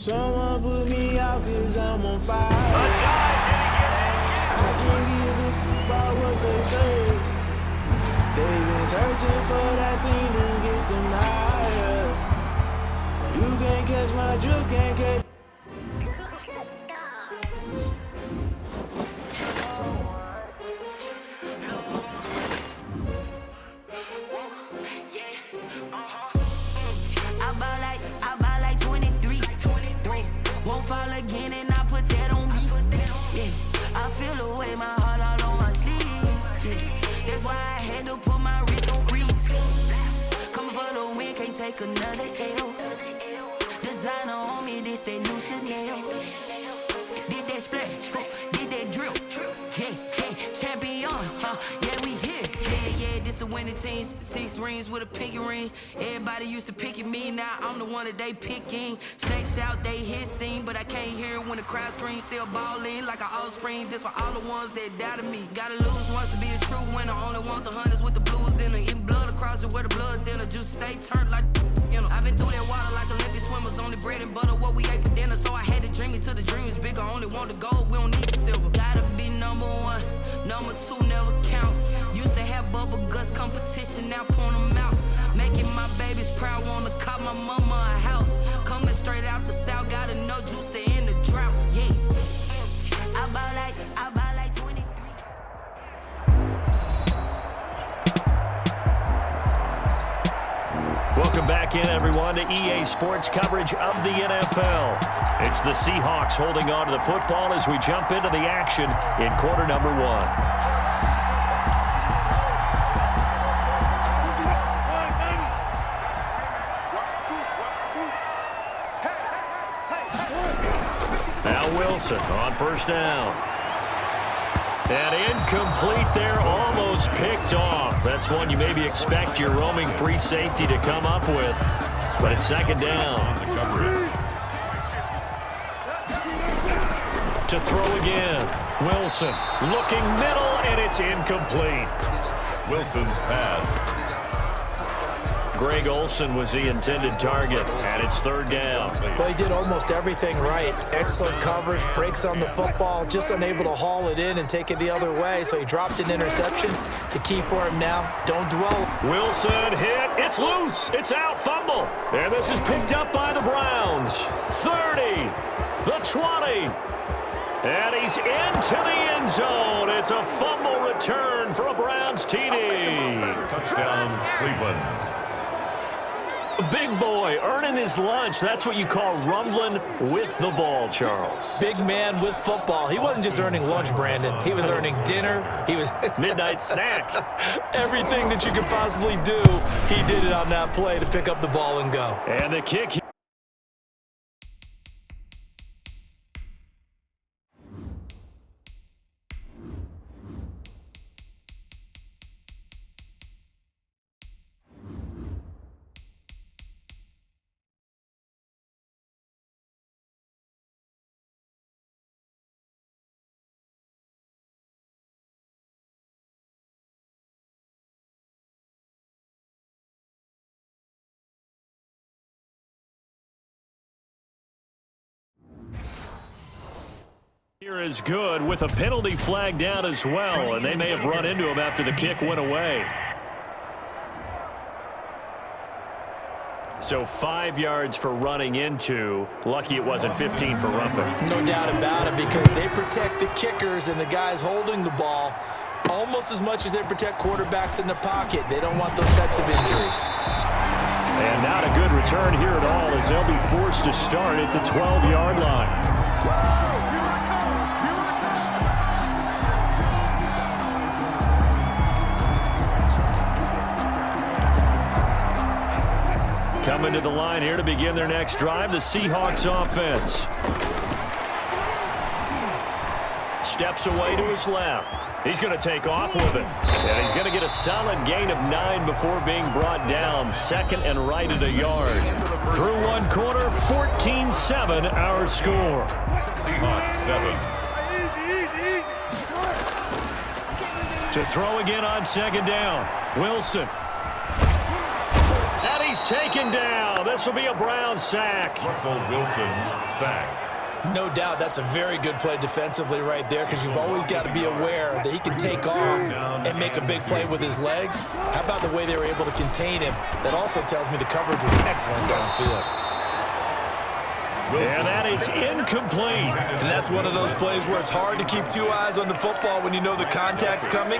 Someone put me out cause I'm on fire. I can't give a shit about what they say. They've been searching for that thing to get them higher. You can't catch my drift, can't catch. I buy like 23. Won't fall again and I put that on me. Yeah, I feel the way my heart all on my sleeve. Yeah, that's why I had to put my wrist on freeze. Coming for the win, can't take another L. Designer on me, this that new Chanel. Did that splash, did that drill. Yeah, champion, yeah, we here. Yeah, this the winning team. 6 rings with a pinky ring. Everybody used to pick at me, now I'm the one that they picking. Snakes out, they hit scene, but I can't hear it when the crowd screams. Still ballin' like an offspring. This for all the ones that doubted me. Gotta lose once to be a true winner. Only want the hunters with the blues in it. Even blood across it where the blood thinner. Juice stay turned like, you know. I've been through that water like Olympic swimmers. Only bread and butter what we ate for dinner. So I had to dream it till the dream is bigger. Only want the gold, we don't need the silver. Gotta be number 1, number 2 never count. Used to have bubble guts competition, now point them out. Making my babies proud, wanna cop my mama a house. Coming straight out the south, gotta know juice to end the drought. Yeah, I buy like 23. Welcome back in, everyone, to EA Sports coverage of the NFL. It's the Seahawks holding on to the football as we jump into the action in quarter number 1. Now Wilson on first down. And incomplete there, almost picked off. That's one you maybe expect your roaming free safety to come up with. But it's second down. To throw again. Wilson looking middle, and it's incomplete. Wilson's pass. Greg Olsen was the intended target, and it's third down. Well, he did almost everything right. Excellent coverage, breaks on the football, just unable to haul it in and take it the other way, so he dropped an interception. The key for him now, don't dwell. Wilson hit, it's loose, it's out, fumble. And this is picked up by the Browns. 30, the 20. And he's into the end zone. It's a fumble return for a Browns TD. Touchdown, Cleveland. Big boy earning his lunch. That's what you call rumbling with the ball, Charles. Big man with football. He wasn't just earning lunch, Brandon. He was earning dinner. He was midnight snack. Everything that you could possibly do, he did it on that play to pick up the ball and go. And the kick. Here is good with a penalty flag down as well, and they may have run into him after the kick went away. So 5 yards for running into. Lucky it wasn't 15 for roughing. No doubt about it, because they protect the kickers and the guys holding the ball almost as much as they protect quarterbacks in the pocket. They don't want those types of injuries. And not a good return here at all, as they'll be forced to start at the 12-yard line. Coming to the line here to begin their next drive, the Seahawks offense. Steps away to his left. He's going to take off with it. And he's going to get a solid gain of 9 before being brought down. Second and right at a yard. Through one quarter, 14-7 our score. Seahawks 7. To throw again on second down. Wilson. And he he's taken down. This will be a Brown sack. Russell Wilson, sack. No doubt that's a very good play defensively right there, because you've always got to be aware that he can take off and make a big play with his legs. How about the way they were able to contain him? That also tells me the coverage was excellent downfield. And that is incomplete. And that's one of those plays where it's hard to keep two eyes on the football when you know the contact's coming,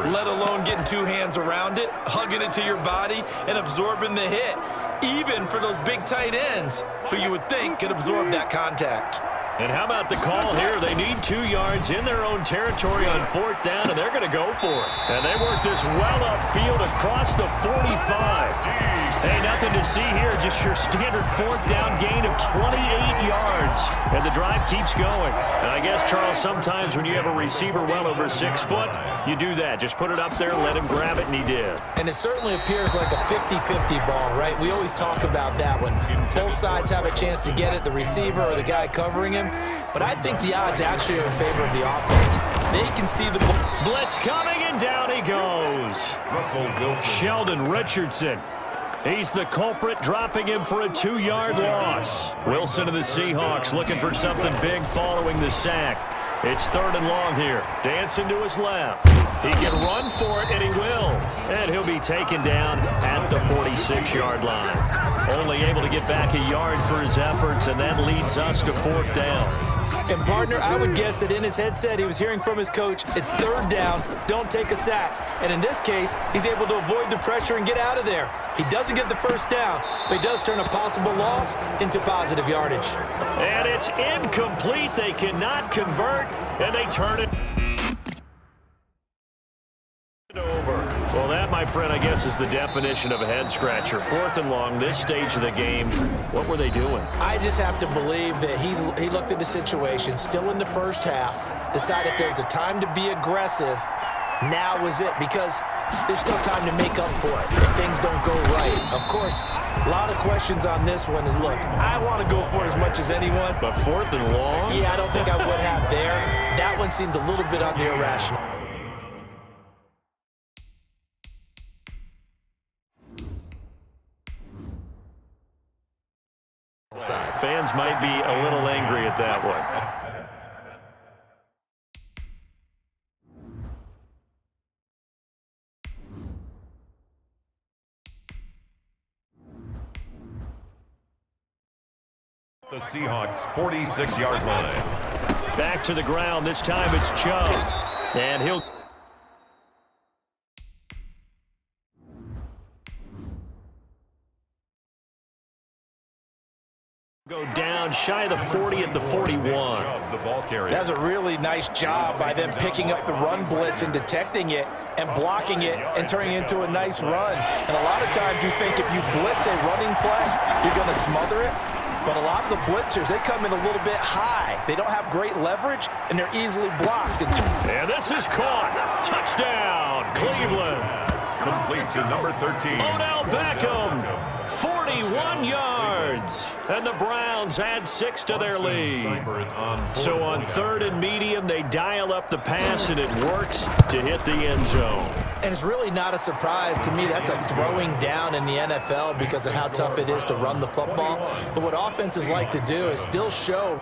let alone getting two hands around it, hugging it to your body, and absorbing the hit, even for those big tight ends who you would think could absorb that contact. And how about the call here? They need 2 yards in their own territory on 4th down, and they're going to go for it. And they work this well upfield across the 45. Hey, nothing to see here, just your standard 4th down gain of 28 yards. And the drive keeps going. And I guess, Charles, sometimes when you have a receiver well over 6 foot, you do that. Just put it up there, let him grab it, and he did. And it certainly appears like a 50-50 ball, right? We always talk about that when both sides have a chance to get it, the receiver or the guy covering him. But I think the odds actually are in favor of the offense. They can see the ball. Blitz coming, and down he goes. Russell Wilson. Sheldon Richardson. He's the culprit, dropping him for a 2-yard loss. Wilson of the Seahawks looking for something big following the sack. It's 3rd and long here. Dancing to his left. He can run for it, and he will. And he'll be taken down at the 46-yard line. Only able to get back a yard for his efforts, and that leads us to 4th down. And, partner, I would guess that in his headset he was hearing from his coach, it's 3rd down, don't take a sack. And in this case, he's able to avoid the pressure and get out of there. He doesn't get the 1st down, but he does turn a possible loss into positive yardage. And it's incomplete. They cannot convert, and they turn it over. Well, that, my friend, I guess is the definition of a head-scratcher. 4th and long, this stage of the game. What were they doing? I just have to believe that he looked at the situation, still in the first half, decided if there was a time to be aggressive, now was it, because there's still time to make up for it if things don't go right. Of course, a lot of questions on this one, and look, I want to go for it as much as anyone. But 4th and long? Yeah, I don't think I would have there. That one seemed a little bit on the irrational side. Fans might be a little angry at that one. The Seahawks 46-yard line. Back to the ground. This time it's Chubb. And he'll go down shy of the 40 at the 41. The ball carrier. That's a really nice job by them picking up the run blitz and detecting it and blocking it and turning it into a nice run. And a lot of times you think if you blitz a running play, you're going to smother it. But a lot of the blitzers, they come in a little bit high. They don't have great leverage, and they're easily blocked. And this is caught. Touchdown, Cleveland. Complete to number 13. Odell Beckham, 41 yards. And the Browns add 6 to their lead. So on 3rd and medium, they dial up the pass, and it works to hit the end zone. And it's really not a surprise to me. That's a throwing down in the NFL because of how tough it is to run the football. But what offenses like to do is still show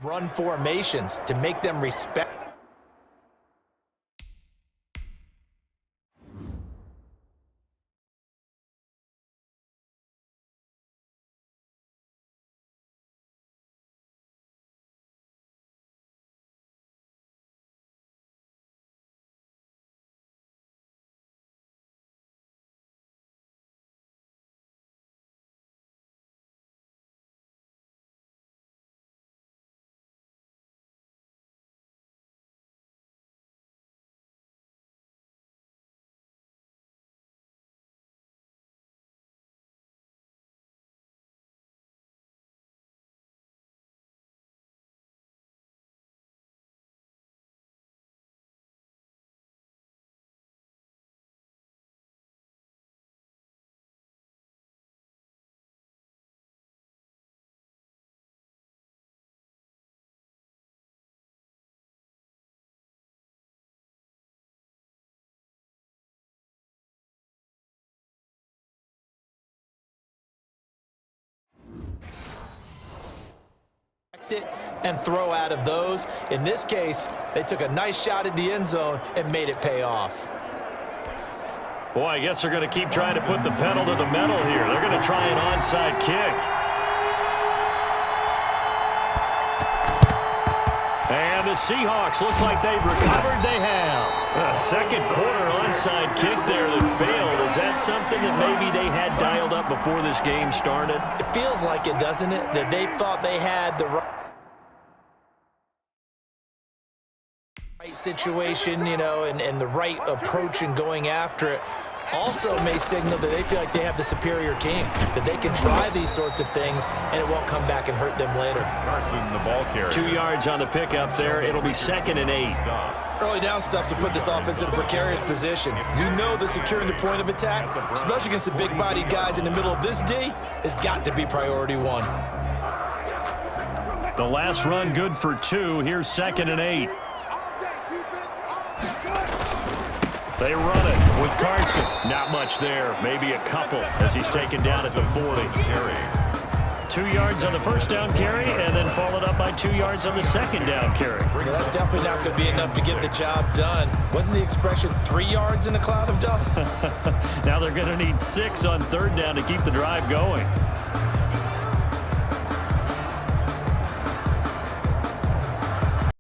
run formations to make them respect protect it and throw out of those. In this case, they took a nice shot at the end zone and made it pay off. Boy, I guess they're going to keep trying to put the pedal to the metal here. They're going to try an onside kick. And the Seahawks, looks like they've recovered. They have. A second quarter onside kick there that failed. Is that something that maybe they had dialed up before this game started? It feels like it, doesn't it? That they thought they had the right situation, you know, and the right approach in going after it. Also may signal that they feel like they have the superior team, that they can try these sorts of things and it won't come back and hurt them later. Carson, the ball carrier. 2 yards on the pickup there. It'll be 2nd and 8. Early down stuff to put this offense in a precarious position. You know that securing the point of attack, especially against the big-bodied guys in the middle of this D, has got to be priority one. The last run good for 2. Here's 2nd and 8. They run it with Carson. Not much there. Maybe a couple as he's taken down at the 40. 2 yards on the first down carry and then followed up by 2 yards on the second down carry. Yeah, that's definitely not going to be enough to get the job done. Wasn't the expression 3 yards in a cloud of dust? Now they're going to need 6 on third down to keep the drive going.